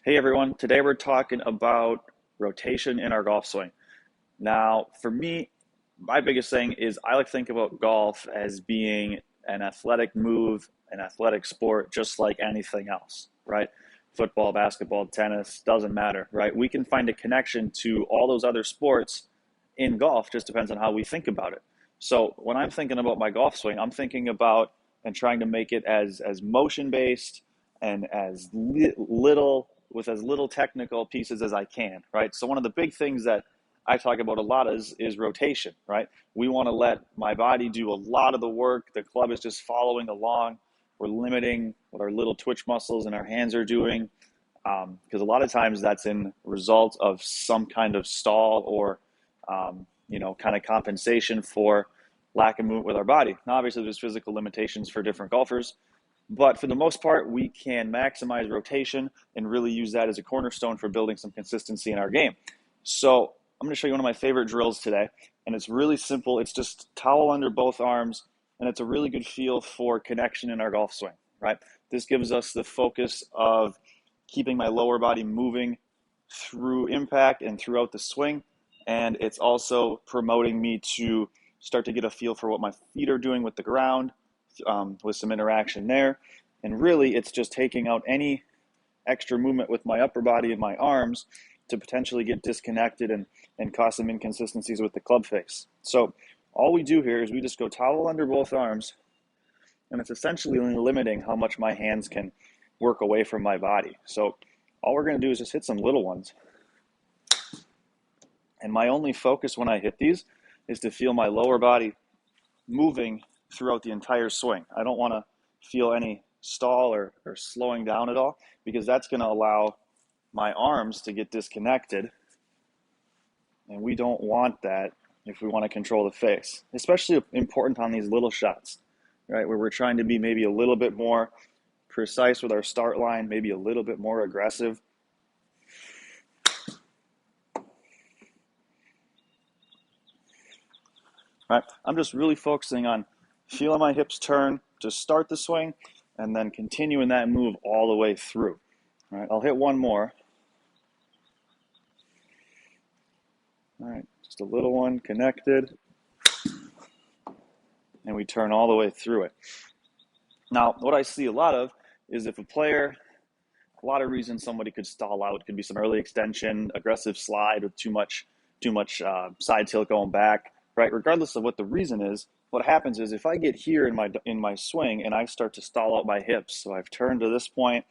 Hey everyone, today we're talking about rotation in our golf swing. Now, for me, my biggest thing is I like to think about golf as being an athletic move, an athletic sport, just like anything else, right? Football, basketball, tennis, doesn't matter, right? We can find a connection to all those other sports in golf, just depends on how we think about it. So when I'm thinking about my golf swing, I'm thinking about and trying to make it as motion based and little with as little technical pieces as I can, right? So one of the big things that I talk about a lot is rotation, right? We want to let my body do a lot of the work. The club is just following along. We're limiting what our little twitch muscles and our hands are doing, because a lot of times that's in result of some kind of stall or kind of compensation for lack of movement with our body. Now, obviously, there's physical limitations for different golfers, but for the most part, we can maximize rotation and really use that as a cornerstone for building some consistency in our game. So I'm going to show you one of my favorite drills today, and it's really simple. It's just towel under both arms, and it's a really good feel for connection in our golf swing, right? This gives us the focus of keeping my lower body moving through impact and throughout the swing, and it's also promoting me to start to get a feel for what my feet are doing with the ground, with some interaction there. And really, it's just taking out any extra movement with my upper body and my arms to potentially get disconnected and cause some inconsistencies with the club face. So all we do here is we just go towel under both arms, and it's essentially limiting how much my hands can work away from my body. So all we're going to do is just hit some little ones. And my only focus when I hit these is to feel my lower body moving throughout the entire swing. I don't want to feel any stall or slowing down at all, because that's going to allow my arms to get disconnected. And we don't want that if we want to control the face, especially important on these little shots, right? Where we're trying to be maybe a little bit more precise with our start line, maybe a little bit more aggressive. Right? I'm just really focusing on feeling my hips turn to start the swing and then continuing that move all the way through. All right, I'll hit one more. All right, just a little one connected, and we turn all the way through it. Now, what I see a lot of is if a lot of reasons somebody could stall out. It could be some early extension, aggressive slide with too much side tilt going back, right? Regardless of what the reason is, what happens is if I get here in my swing and I start to stall out my hips, so I've turned to this point,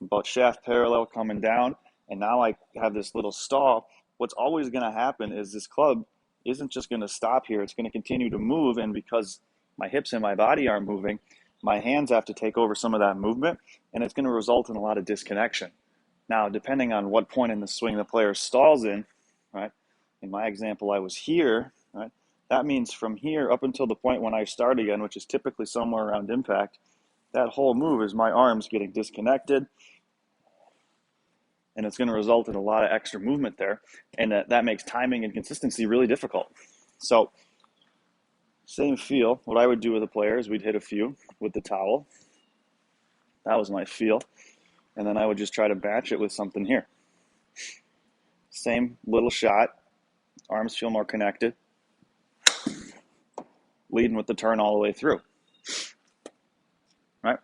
about shaft parallel coming down, and now I have this little stall. What's always going to happen is this club isn't just going to stop here. It's going to continue to move, and because my hips and my body aren't moving, my hands have to take over some of that movement, and it's going to result in a lot of disconnection. Now, depending on what point in the swing the player stalls in, right? In my example, I was here, right? That means from here up until the point when I start again, which is typically somewhere around impact, that whole move is my arms getting disconnected, and it's going to result in a lot of extra movement there, and that makes timing and consistency really difficult. So same feel. What I would do with a player is we'd hit a few with the towel. That was my feel. And then I would just try to batch it with something here. Same little shot. Arms feel more connected. Leading with the turn all the way through. Right?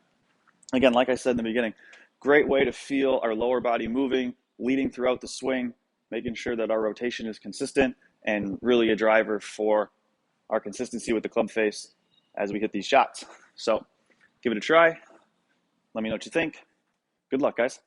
Again, like I said in the beginning, great way to feel our lower body moving, leading throughout the swing, making sure that our rotation is consistent, and really a driver for our consistency with the club face as we hit these shots. So give it a try. Let me know what you think. Good luck, guys.